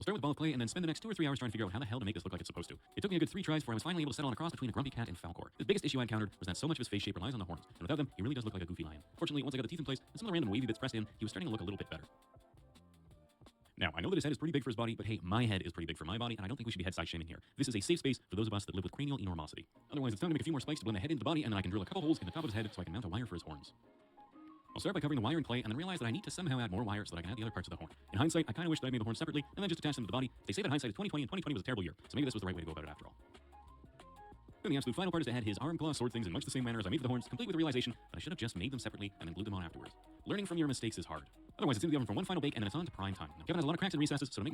We'll start with ball of clay and then spend the next 2 or 3 hours trying to figure out how the hell to make this look like it's supposed to. It took me a good 3 tries before I was finally able to settle on a cross between a grumpy cat and Falcor. The biggest issue I encountered was that so much of his face shape relies on the horns, and without them, he really does look like a goofy lion. Fortunately, once I got the teeth in place and some of the random wavy bits pressed in, he was starting to look a little bit better. Now, I know that his head is pretty big for his body, but hey, my head is pretty big for my body, and I don't think we should be head size shaming here. This is a safe space for those of us that live with cranial enormosity. Otherwise, it's time to make a few more spikes to blend the head into the body, and then I can drill a couple holes in the top of his head so I can mount a wire for his horns. I'll start by covering the wire in clay and then realize that I need to somehow add more wire so that I can add the other parts of the horn. In hindsight, I kind of wish that I made the horns separately and then just attached them to the body. They say that hindsight is 2020 and 2020 was a terrible year, so maybe this was the right way to go about it after all. Then the absolute final part is to add his arm, claw, sword things in much the same manner as I made for the horns, complete with the realization that I should have just made them separately and then glued them on afterwards. Learning from your mistakes is hard. Otherwise, it's in the oven for one final bake and then it's on to prime time. Now, Kevin has a lot of cracks and recesses, so to make